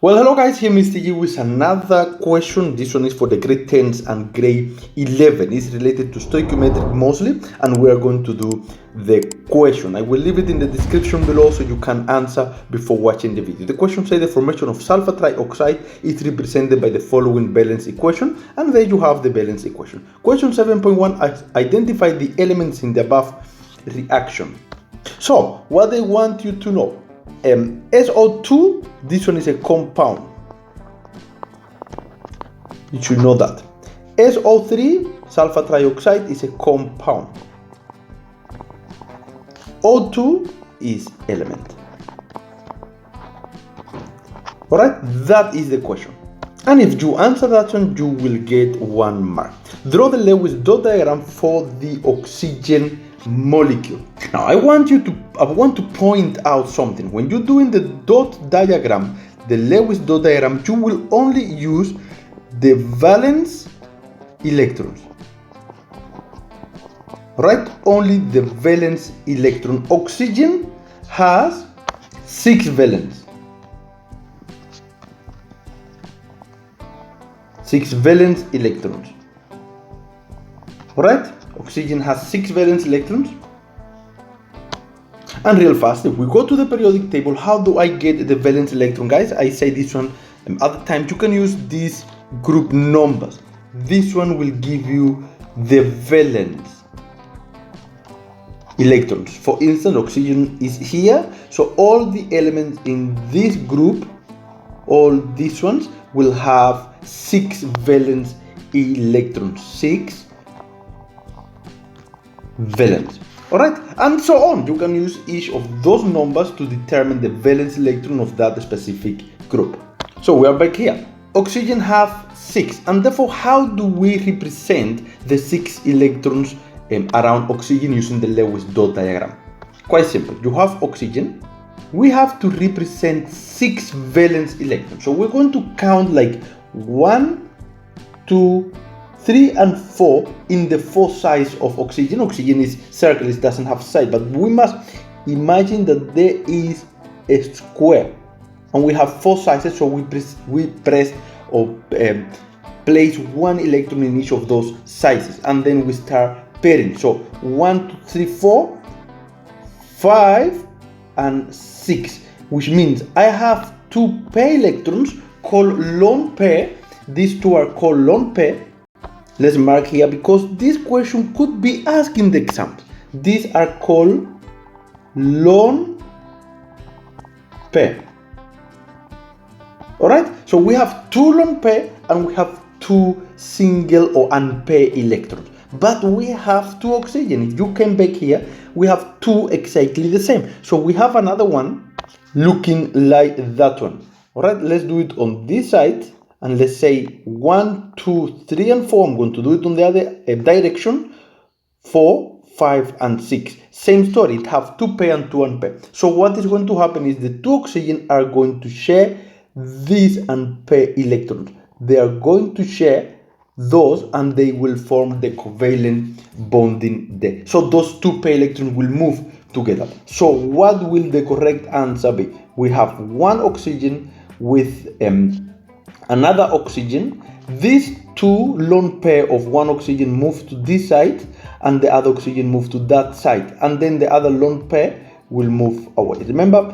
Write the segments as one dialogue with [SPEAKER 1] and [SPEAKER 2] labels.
[SPEAKER 1] Well, hello guys, here Mr. G with another question. This one is for the grade 10s and grade 11. It's related to stoichiometric mostly, and we are going to do the question. I will leave it in the description below so you can answer before watching the video. The question says the formation of sulfur trioxide is represented by the following valence equation, and there you have the valence equation. Question 7.1, identify the elements in the above reaction. So, what they want you to know, SO2, this one is a compound. You should know that. SO3, sulfur trioxide, is a compound. O2 is element. Alright, that is the question. And if you answer that one, you will get 1 mark. Draw the Lewis dot diagram for the oxygen molecule. Now I want to point out something. When you're doing the dot diagram, the Lewis dot diagram, you will only use the valence electrons. Right? Only the valence electron. Oxygen has 6 valence. 6 valence electrons. Alright? Oxygen has 6 valence electrons. And real fast, if we go to the periodic table, how do I get the valence electron, guys? I say this one other times you can use these group numbers. This one will give you the valence electrons. For instance, oxygen is here, so all the elements in this group, all these ones, will have 6 valence electrons. 6 valence. Alright, and so on. You can use each of those numbers to determine the valence electron of that specific group. So we are back here. Oxygen have 6, and therefore how do we represent the 6 electrons around oxygen using the Lewis dot diagram? Quite simple. You have oxygen. We have to represent 6 valence electrons. So we're going to count like 1, 2, 3 and 4 in the 4 sides of oxygen. Oxygen is circle, it doesn't have side, but we must imagine that there is a square and we have 4 sides, so we press or place 1 electron in each of those sizes, and then we start pairing. So 1, 2, 3, 4, 5 and 6, which means I have 2 pair electrons called lone pair. These 2 are called lone pair. Let's mark here because this question could be asked in the exam. These are called lone pair. Alright, so we have 2 lone pair and we have 2 single or unpaired electrons. But we have 2 oxygen. If you came back here, we have 2 exactly the same. So we have another one looking like that one. Alright, let's do it on this side. And let's say 1, 2, 3 and 4. I'm going to do it on the other direction. 4, 5 and 6. Same story. It have 2 pair and 2 unpair. So what is going to happen is the 2 oxygen are going to share these unpair electrons. They are going to share those and they will form the covalent bonding there. So those 2 pair electrons will move together. So what will the correct answer be? We have 1 oxygen with another oxygen. These 2 lone pair of 1 oxygen move to this side and the other oxygen move to that side, and then the other lone pair will move away. Remember,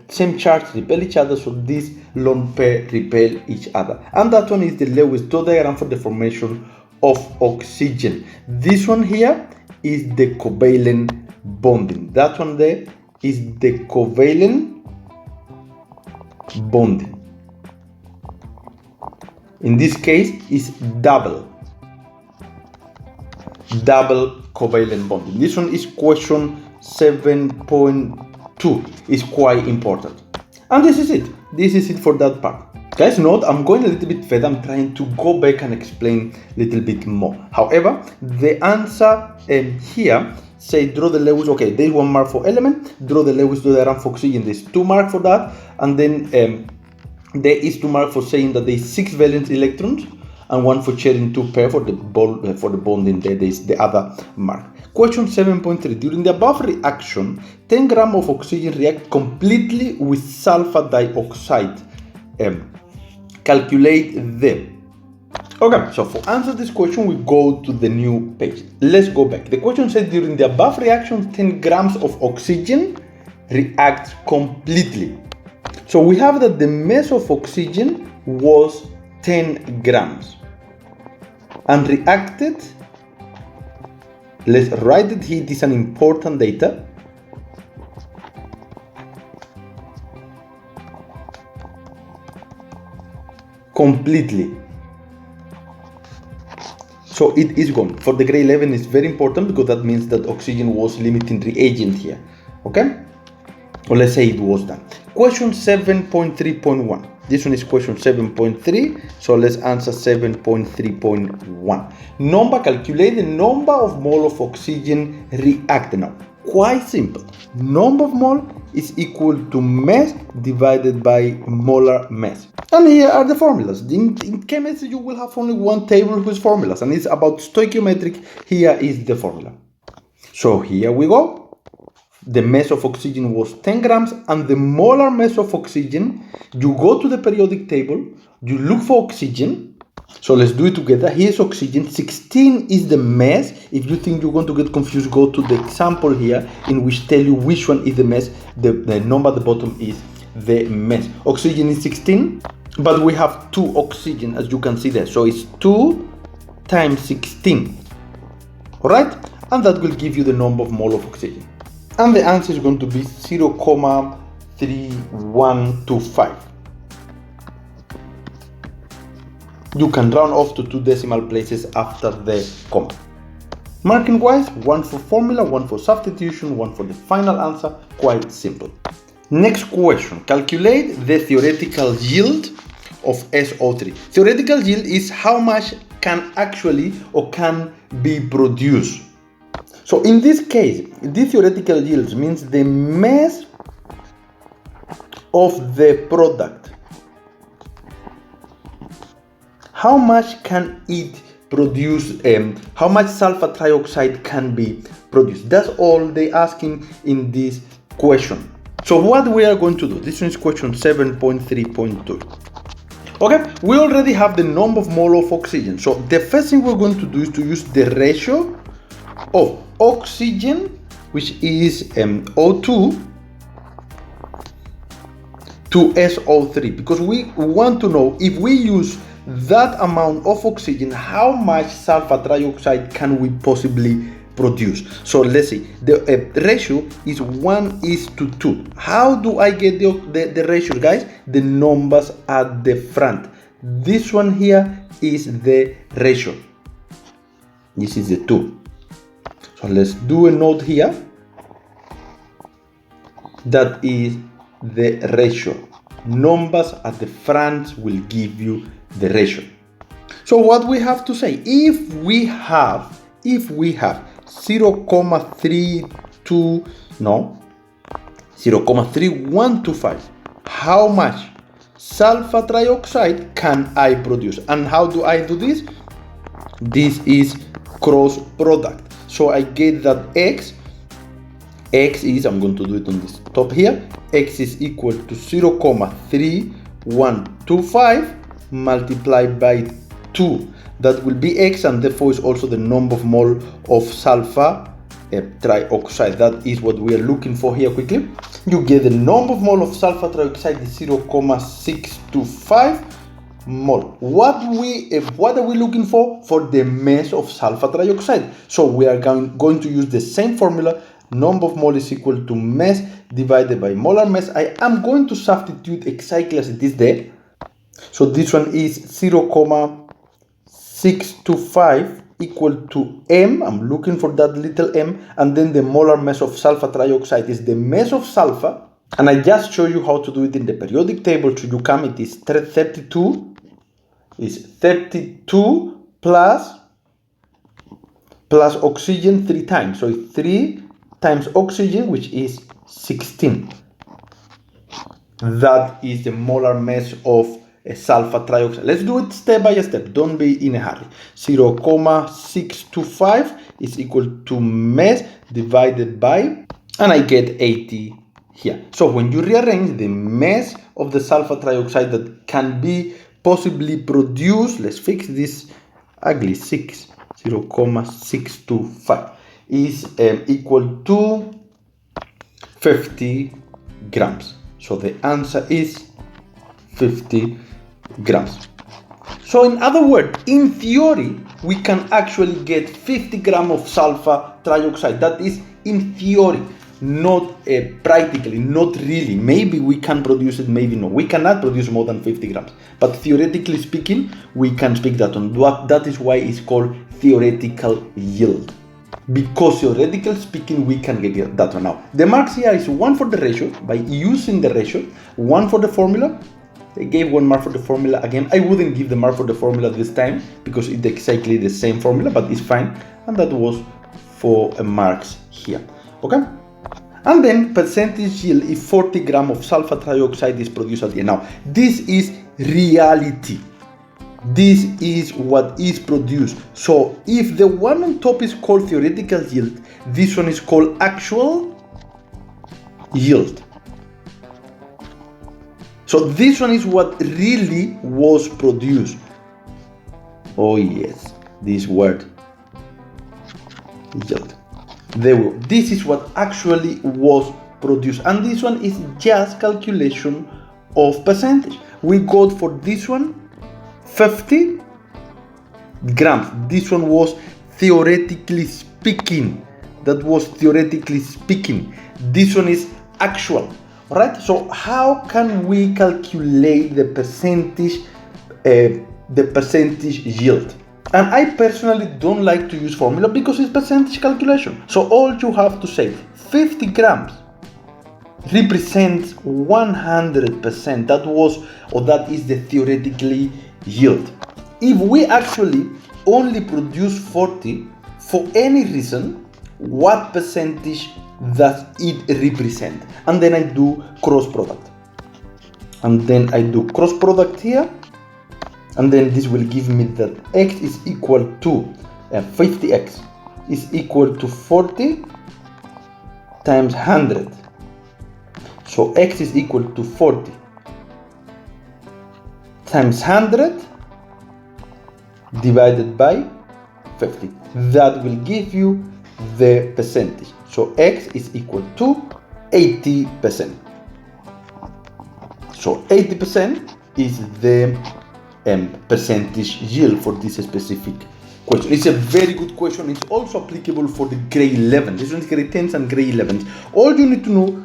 [SPEAKER 1] same charge repel each other, so this lone pair repel each other. And that one is the Lewis dot diagram for the formation of oxygen. This one here is the covalent bonding. That one there is the covalent bonding. In this case, is double covalent bonding. This one is question 7.2. It's quite important. And this is it. This is it for that part. Guys, note, I'm going a little bit further. I'm trying to go back and explain a little bit more. However, the answer here say draw the Lewis. Okay, there's 1 mark for element. Draw the Lewis dot diagram for oxygen. There's 2 marks for that. And then there is 2 marks for saying that there is 6 valence electrons. and one for sharing two pair for the bonding. There is the other mark. Question 7.3. During the above reaction, 10 grams of oxygen react completely with sulfur dioxide. Calculate the. Okay, so for answer this question, we go to the new page. Let's go back. The question said during the above reaction, 10 grams of oxygen react completely. So we have that the mass of oxygen was 10 grams and reacted. Let's write it here. This is an important data. Completely. So it is gone. For the grade 11 is very important because that means that oxygen was limiting reagent here. Okay? Or let's say it was done. Question 7.3.1. This one is question 7.3. So let's answer 7.3.1. Calculate the number of mole of oxygen reacted. Now, quite simple. Number of mole is equal to mass divided by molar mass. And here are the formulas. In chemistry, you will have only one table with formulas, and it's about stoichiometric. Here is the formula. So here we go. The mass of oxygen was 10 grams, and the molar mass of oxygen, you go to the periodic table, you look for oxygen. So let's do it together. Here's oxygen. 16 is the mass. If you think you're going to get confused, go to the example here in which tell you which one is the mass. The number at the bottom is the mass. Oxygen is 16, but we have 2 oxygen, as you can see there. So it's 2 times 16. All right? And that will give you the number of mole of oxygen. And the answer is going to be 0.3125. You can round off to 2 decimal places after the comma. Marking wise, one for formula, one for substitution, one for the final answer. Quite simple. Next question. Calculate the theoretical yield of SO3. Theoretical yield is how much can actually or can be produced. So in this case, the theoretical yield means the mass of the product. How much can it produce? How much sulfur trioxide can be produced? That's all they're asking in this question. So what we are going to do, this is question 7.3.2. Okay, we already have the number of mole of oxygen. So the first thing we're going to do is to use the ratio of oxygen, which is O2, to SO3, because we want to know if we use that amount of oxygen, how much sulfur trioxide can we possibly produce. So let's see, the ratio is 1:2. How do I get the ratio, guys? The numbers at the front. This one here is the ratio. This is the 2. So let's do a note here. That is the ratio. Numbers at the front will give you the ratio. So what we have to say, if we have 0.3125, how much sulfur trioxide can I produce? And how do I do this? This is cross product. So I get that X is, I'm going to do it on this top here, X is equal to 0.3125 multiplied by 2. That will be X, and therefore is also the number of mole of sulfur trioxide. That is what we are looking for here quickly. You get the number of mole of sulfur trioxide is 0.625 mole. What are we looking for? For the mass of sulfur trioxide. So we are going to use the same formula. Number of mole is equal to mass divided by molar mass. I am going to substitute exactly as it is there. So this one is 0.625 equal to m. I'm looking for that little m, and then the molar mass of sulfur trioxide is the mass of sulfur, and I just show you how to do it in the periodic table. So you come, it is 32 plus oxygen 3 times, so it's 3 times oxygen, which is 16. That is the molar mass of sulfur trioxide. Let's do it step by step. Don't be in a hurry. 0.625 is equal to mass divided by, and I get 80 here. So when you rearrange the mass of the sulfur trioxide that can be possibly produced, let's fix this ugly 0.625 is equal to 50 grams. So the answer is 50 grams. So in other words, in theory, we can actually get 50 grams of sulfur trioxide. That is in theory, not practically, not really. Maybe we can produce it, maybe no. We cannot produce more than 50 grams. But theoretically speaking, we can speak that on. That is why it's called theoretical yield. Because theoretically speaking, we can get that one now. The marks here is 1 for the ratio. By using the ratio, 1 for the formula. I gave 1 mark for the formula. Again, I wouldn't give the mark for the formula this time because it's exactly the same formula, but it's fine. And that was for marks here. Okay? And then percentage yield if 40 grams of sulfur trioxide is produced at the end. Now, this is reality. This is what is produced. So if the one on top is called theoretical yield, this one is called actual yield. So this one is what really was produced. Oh yes, this word, yield. There we go. This is what actually was produced. And this one is just calculation of percentage. We got for this one 50 grams. This one was theoretically speaking. That was theoretically speaking. This one is actual. Alright, so how can we calculate the percentage yield? And I personally don't like to use formula because it's percentage calculation. So all you have to say, 50 grams represents 100%. That is the theoretically yield. If we actually only produce 40 for any reason, what percentage does it represent? And then I do cross product. And then I do cross product here. And then this will give me that x is equal to 50x is equal to 40 times 100. So x is equal to 40 times 100 divided by 50. That will give you the percentage. So x is equal to 80%. So 80% is the percentage yield for this specific question. It's a very good question. It's also applicable for the grade 11. This one is grade 10s and grade 11s. All you need to know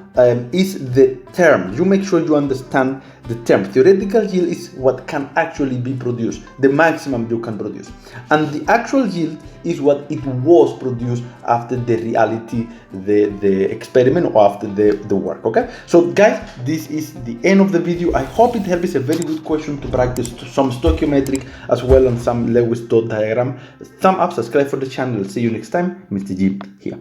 [SPEAKER 1] is the term. You make sure you understand the term. Theoretical yield is what can actually be produced, the maximum you can produce. And the actual yield is what it was produced after the reality, the experiment, or after the work. Okay, so guys, this is the end of the video. I hope it helps. A very good question to practice some stoichiometric as well as some Lewis dot diagram. Thumb up, subscribe for the channel. See you next time. Mr. G here.